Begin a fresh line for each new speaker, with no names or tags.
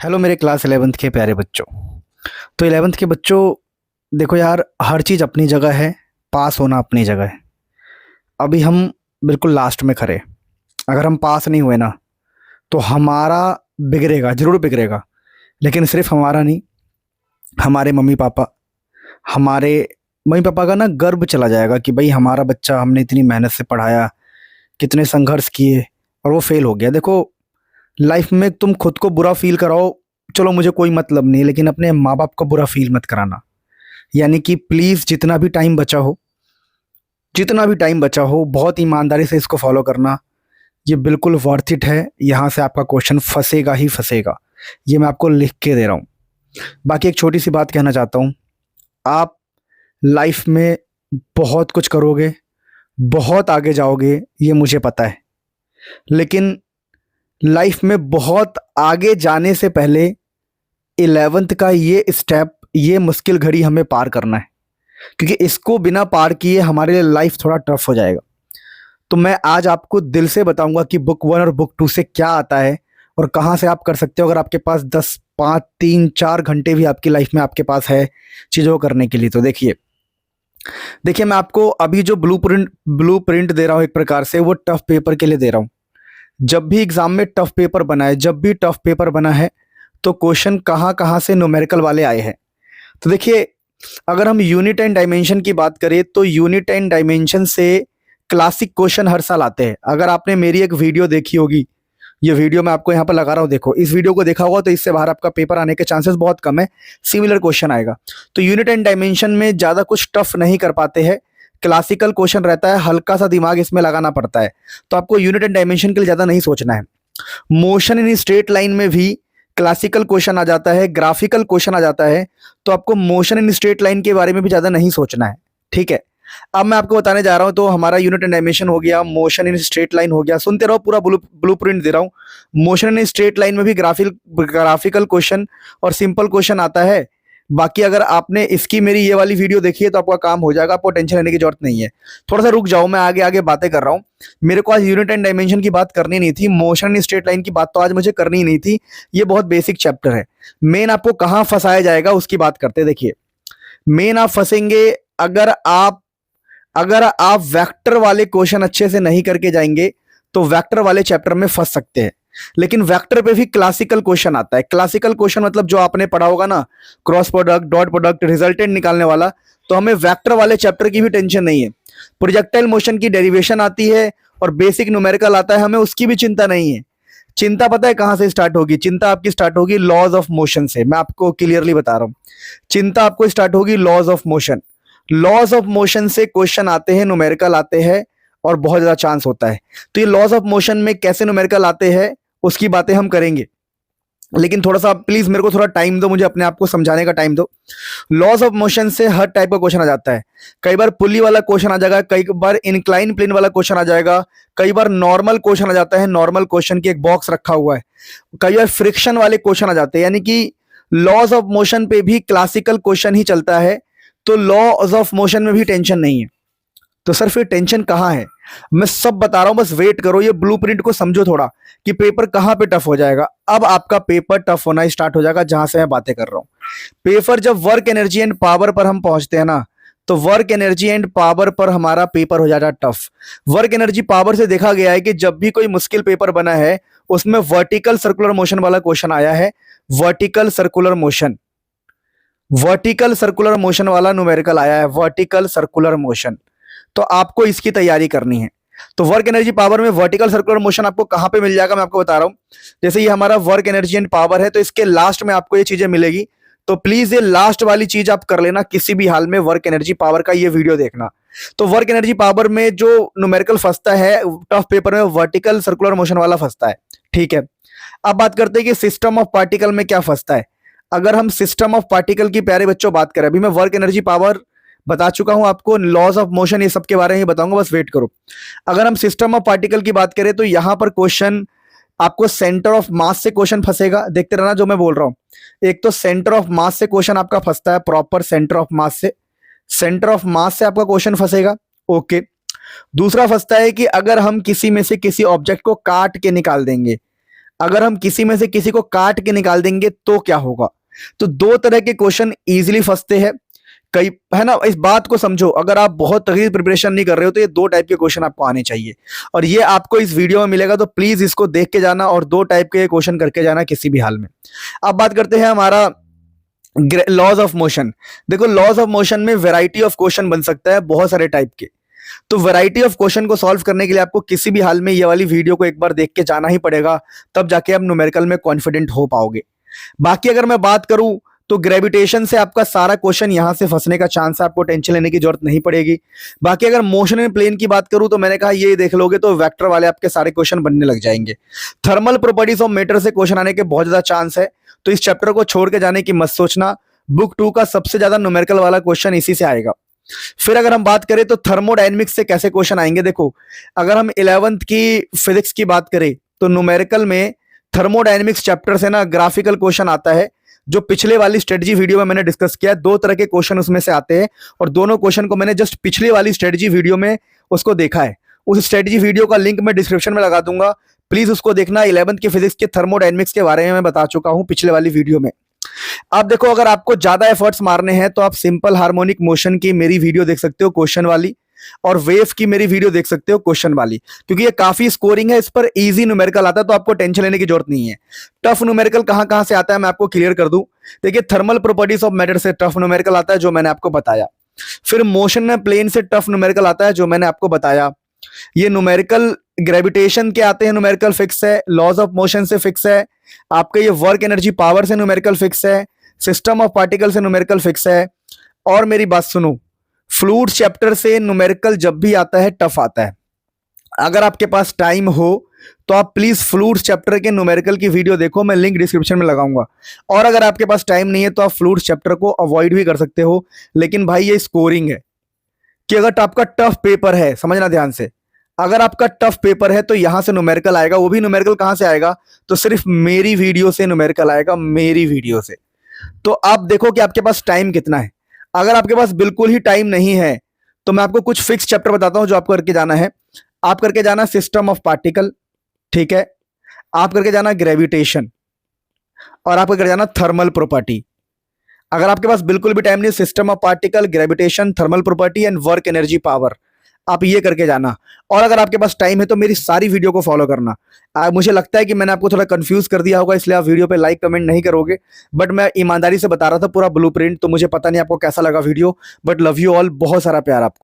Hello मेरे class 11th के प्यारे बच्चों। तो 11th के बच्चों, देखो यार, हर चीज़ अपनी जगह है, पास होना अपनी जगह है। अभी हम बिल्कुल लास्ट में खड़े। अगर हम पास नहीं हुए ना तो हमारा बिगड़ेगा, ज़रूर बिगड़ेगा। लेकिन सिर्फ हमारा नहीं, हमारे मम्मी पापा, हमारे मम्मी पापा का ना गर्व चला जाएगा कि भाई हमारा बच्चा, हमने इतनी मेहनत से पढ़ाया, कितने संघर्ष किए और वो फेल हो गया। देखो, लाइफ में तुम खुद को बुरा फील कराओ, चलो मुझे कोई मतलब नहीं, लेकिन अपने माँ बाप को बुरा फील मत कराना। यानी कि प्लीज़, जितना भी टाइम बचा हो बहुत ईमानदारी से इसको फॉलो करना। ये बिल्कुल वर्थ इट है। यहाँ से आपका क्वेश्चन फंसेगा ही फंसेगा, ये मैं आपको लिख के दे रहा हूँ। बाकी एक छोटी सी बात कहना चाहता हूँ, आप लाइफ में बहुत कुछ करोगे, बहुत आगे जाओगे, ये मुझे पता है। लेकिन लाइफ में बहुत आगे जाने से पहले 11th का ये स्टेप, ये मुश्किल घड़ी हमें पार करना है, क्योंकि इसको बिना पार किए हमारे लिए लाइफ थोड़ा टफ हो जाएगा। तो मैं आज आपको दिल से बताऊंगा कि बुक 1 और बुक 2 से क्या आता है और कहाँ से आप कर सकते हो। अगर आपके पास 10, 5, 3, 4 घंटे भी आपकी लाइफ में आपके पास है चीज़ों को करने के लिए, तो देखिए देखिए मैं आपको अभी जो ब्लू प्रिंट दे रहा हूँ, एक प्रकार से वो टफ पेपर के लिए दे रहा हूँ। जब भी एग्जाम में टफ पेपर बना है, जब भी टफ पेपर बना है, तो क्वेश्चन कहाँ कहाँ से न्यूमेरिकल वाले आए हैं। तो देखिए, अगर हम यूनिट एंड डायमेंशन की बात करें तो यूनिट एंड डायमेंशन से क्लासिक क्वेश्चन हर साल आते हैं। अगर आपने मेरी एक वीडियो देखी होगी, ये वीडियो मैं आपको यहाँ पर लगा रहा हूँ, देखो इस वीडियो को देखा होगा तो इससे बाहर आपका पेपर आने के चांसेस बहुत कम है, सिमिलर क्वेश्चन आएगा। तो यूनिट एंड डायमेंशन में ज़्यादा कुछ टफ नहीं कर पाते हैं, क्लासिकल क्वेश्चन रहता है, हल्का सा दिमाग इसमें लगाना पड़ता है। तो आपको यूनिट एंड डायमेंशन के लिए ज़्यादा नहीं सोचना है। मोशन इन स्ट्रेट लाइन में भी क्लासिकल क्वेश्चन आ जाता है, ग्राफिकल क्वेश्चन आ जाता है। तो आपको मोशन इन स्ट्रेट लाइन के बारे में भी ज़्यादा नहीं सोचना है, ठीक है। अब मैं आपको बताने जा रहा हूं, तो हमारा यूनिट एंड डायमेंशन हो गया, मोशन इन स्ट्रेट लाइन हो गया। सुनते रहो, पूरा ब्लूप्रिंट दे रहा हूं। मोशन इन स्ट्रेट लाइन में भी ग्राफिकल क्वेश्चन और सिंपल क्वेश्चन आता है। बाकी अगर आपने इसकी मेरी ये वाली वीडियो देखी है तो आपका काम हो जाएगा, आपको टेंशन लेने की जरूरत नहीं है। थोड़ा सा रुक जाओ, मैं आगे आगे बातें कर रहा हूँ। मेरे को आज यूनिट एंड डायमेंशन की बात करनी नहीं थी, मोशन इन स्ट्रेट लाइन की बात तो आज मुझे करनी ही नहीं थी। ये बहुत बेसिक चैप्टर है। मेन आपको कहाँ फंसाया जाएगा उसकी बात करते हैं। देखिए, मेन आप फंसेंगे अगर आप वेक्टर वाले क्वेश्चन अच्छे से नहीं करके जाएंगे तो वेक्टर वाले चैप्टर में फंस सकते हैं। लेकिन वेक्टर पे भी क्लासिकल क्वेश्चन आता है। क्लासिकल क्वेश्चन मतलब जो आपने पढ़ा होगा ना, cross product, dot product, resultant निकालने वाला। तो हमें वेक्टर वाले चैप्टर की भी टेंशन नहीं है। प्रोजेक्टाइल मोशन की डेरिवेशन आती है और बेसिक न्यूमेरिकल आता है, हमें उसकी भी चिंता नहीं है। चिंता पता है कहां से स्टार्ट होगी? चिंता आपकी स्टार्ट होगी लॉज ऑफ मोशन से। मैं आपको क्लियरली बता रहा हूं, चिंता आपको स्टार्ट होगी laws of motion. Laws of motion से क्वेश्चन आते हैं, न्यूमेरिकल आते हैं और बहुत ज्यादा चांस होता है। तो ये लॉज ऑफ मोशन में कैसे न्यूमेरिकल आते हैं उसकी बातें हम करेंगे। लेकिन थोड़ा सा प्लीज मेरे को थोड़ा टाइम दो, मुझे अपने आप को समझाने का टाइम दो। लॉज ऑफ मोशन से हर टाइप का क्वेश्चन आ जाता है। कई बार पुली वाला क्वेश्चन आ जाएगा, कई बार इंक्लाइन प्लेन वाला क्वेश्चन आ जाएगा, कई बार नॉर्मल क्वेश्चन आ जाता है, नॉर्मल क्वेश्चन की एक बॉक्स रखा हुआ है, कई बार फ्रिक्शन वाले क्वेश्चन आ जाते हैं। यानी कि लॉज ऑफ मोशन पे भी क्लासिकल क्वेश्चन ही चलता है। तो लॉज ऑफ मोशन में भी टेंशन नहीं है। तो सर फिर टेंशन कहाँ है? मैं सब बता रहा हूं, बस वेट करो। ये ब्लूप्रिंट को समझो थोड़ा कि पेपर कहां पे टफ हो जाएगा। अब आपका पेपर टफ होना स्टार्ट हो जाएगा जहां से मैं बातें कर रहा हूं। पेपर जब वर्क एनर्जी एंड पावर पर हम पहुंचते हैं ना, तो वर्क एनर्जी एंड पावर पर हमारा पेपर हो जाता है टफ। वर्क एनर्जी पावर से देखा गया है कि जब भी कोई मुश्किल पेपर बना है उसमें वर्टिकल सर्कुलर मोशन वाला क्वेश्चन आया है। Vertical circular motion, vertical circular motion वाला न्यूमेरिकल आया है, वर्टिकल सर्कुलर मोशन। तो आपको इसकी तैयारी करनी है। तो वर्क एनर्जी पावर में वर्टिकल सर्कुलर मोशन आपको कहां पे मिल जाएगा मैं आपको बता रहा हूं। जैसे ये हमारा वर्क एनर्जी एंड पावर है, तो इसके लास्ट में आपको ये चीजें मिलेगी। तो प्लीज ये लास्ट वाली चीज आप कर लेना किसी भी हाल में, वर्क एनर्जी पावर का ये वीडियो देखना। तो वर्क एनर्जी पावर में जो न्यूमेरिकल फंसता है टफ पेपर में, वर्टिकल सर्कुलर मोशन वाला फंसता है, ठीक है। अब बात करते हैं कि सिस्टम ऑफ पार्टिकल में क्या फंसता है। अगर हम सिस्टम ऑफ पार्टिकल की प्यारे बच्चों बात करें, अभी मैं वर्क एनर्जी पावर बता चुका हूं आपको, लॉज ऑफ मोशन ये सब के बारे में ही बताऊंगा, बस वेट करो। अगर हम सिस्टम ऑफ पार्टिकल की बात करें तो यहां पर क्वेश्चन आपको सेंटर ऑफ मास से क्वेश्चन फंसेगा। देखते रहना जो मैं बोल रहा हूं। एक तो सेंटर ऑफ मास से क्वेश्चन आपका फंसता है, प्रॉपर सेंटर ऑफ मास से, सेंटर ऑफ मास से आपका क्वेश्चन फंसेगा, ओके। दूसरा फंसता है कि अगर हम किसी में से किसी ऑब्जेक्ट को काट के निकाल देंगे, अगर हम किसी में से किसी को काट के निकाल देंगे तो क्या होगा। तो दो तरह के क्वेश्चन इजीली फंसते हैं कई, है ना। इस बात को समझो, अगर आप बहुत तगड़ी प्रिपरेशन नहीं कर रहे हो तो ये दो टाइप के क्वेश्चन आपको आने चाहिए, और ये आपको इस वीडियो में मिलेगा। तो प्लीज इसको देख के जाना और दो टाइप के क्वेश्चन करके जाना किसी भी हाल में। अब बात करते हैं हमारा लॉज ऑफ मोशन। देखो लॉज ऑफ मोशन में वैरायटी ऑफ क्वेश्चन बन सकता है, बहुत सारे टाइप के। तो वैरायटी ऑफ क्वेश्चन को सॉल्व करने के लिए आपको किसी भी हाल में ये वाली वीडियो को एक बार देख के जाना ही पड़ेगा, तब जाके आप न्यूमेरिकल में कॉन्फिडेंट हो पाओगे। बाकी अगर मैं बात करूं तो ग्रेविटेशन से आपका सारा क्वेश्चन यहां से फंसने का चांस है, आपको टेंशन लेने की जरूरत नहीं पड़ेगी। बाकी अगर मोशन एंड प्लेन की बात करूं तो मैंने कहा ये देख लोगे तो वेक्टर वाले आपके सारे क्वेश्चन बनने लग जाएंगे। थर्मल प्रॉपर्टीज ऑफ मैटर से क्वेश्चन आने के बहुत ज्यादा चांस है, तो इस चैप्टर को छोड़ के जाने की मत सोचना। बुक 2 का सबसे ज्यादा न्यूमेरिकल वाला क्वेश्चन इसी से आएगा। फिर अगर हम बात करें तो थर्मोडायनेमिक्स से कैसे क्वेश्चन आएंगे। देखो अगर हम 11th की फिजिक्स की बात करें तो न्यूमेरिकल में थर्मोडायनेमिक्स चैप्टर से ना ग्राफिकल क्वेश्चन आता है, जो पिछले वाली स्ट्रेटजी वीडियो में मैंने डिस्कस किया। दो तरह के क्वेश्चन उसमें से आते हैं, और दोनों क्वेश्चन को मैंने जस्ट पिछली वाली स्ट्रेटजी वीडियो में उसको देखा है। उस स्ट्रेटजी वीडियो का लिंक मैं डिस्क्रिप्शन में लगा दूंगा, प्लीज उसको देखना। 11th की फिजिक्स के थर्मोडायनेमिक्स के बारे में मैं बता चुका हूं पिछले वाली वीडियो में। आप देखो अगर आपको ज्यादा एफर्ट्स मारने हैं तो आप सिंपल हार्मोनिक मोशन की मेरी वीडियो देख सकते हो क्वेश्चन वाली, और वेव की मेरी वीडियो देख सकते हो क्वेश्चन वाली, क्योंकि ये काफी स्कोरिंग है, इस पर इजी न्यूमेरिकल आता है, तो आपको टेंशन लेने की जरूरत नहीं है। टफ न्यूमेरिकल कहां कहां से आता है मैं आपको क्लियर कर दूं। देखिए थर्मल प्रॉपर्टीज ऑफ मैटर से टफ न्यूमेरिकल आता है, जो मैंने आपको बताया। फिर मोशन एंड प्लेन से टफ न्यूमेरिकल आता है, जो मैंने आपको बताया। ये न्यूमेरिकल ग्रेविटेशन के आते हैं, न्यूमेरिकल फिक्स है। लॉज ऑफ मोशन से फिक्स है। आपके ये वर्क एनर्जी पावर से न्यूमेरिकल फिक्स है। सिस्टम ऑफ पार्टिकल से न्यूमेरिकल फिक्स है। और मेरी बात सुनो, फ्लूइड चैप्टर से न्यूमेरिकल जब भी आता है टफ आता है। अगर आपके पास टाइम हो तो आप प्लीज फ्लूइड चैप्टर के न्यूमेरिकल की वीडियो देखो, मैं लिंक डिस्क्रिप्शन में लगाऊंगा। और अगर आपके पास टाइम नहीं है तो आप फ्लूइड चैप्टर को अवॉइड भी कर सकते हो, लेकिन भाई ये स्कोरिंग है कि अगर आपका टफ पेपर है, समझना ध्यान से, अगर आपका टफ पेपर है तो यहां से न्यूमेरिकल आएगा। वो भी न्यूमेरिकल कहां से आएगा, तो सिर्फ मेरी वीडियो से न्यूमेरिकल आएगा, मेरी वीडियो से। तो आप देखो कि आपके पास टाइम कितना है। अगर आपके पास बिल्कुल ही टाइम नहीं है तो मैं आपको कुछ फिक्स चैप्टर बताता हूं जो आपको करके जाना है। आप करके जाना सिस्टम ऑफ पार्टिकल, ठीक है। आप करके जाना ग्रेविटेशन, और आप करके जाना थर्मल प्रॉपर्टी। अगर आपके पास बिल्कुल भी टाइम नहीं, system of particle, gravitation, thermal property and work energy power, आप ये करके जाना। और अगर आपके पास टाइम है तो मेरी सारी वीडियो को फॉलो करना। मुझे लगता है कि मैंने आपको थोड़ा कंफ्यूज कर दिया होगा, इसलिए आप वीडियो पे लाइक कमेंट नहीं करोगे, बट मैं ईमानदारी से बता रहा था पूरा ब्लूप्रिंट। तो मुझे पता नहीं आपको कैसा लगा video, but love you all, बहुत सारा प्यार आपको।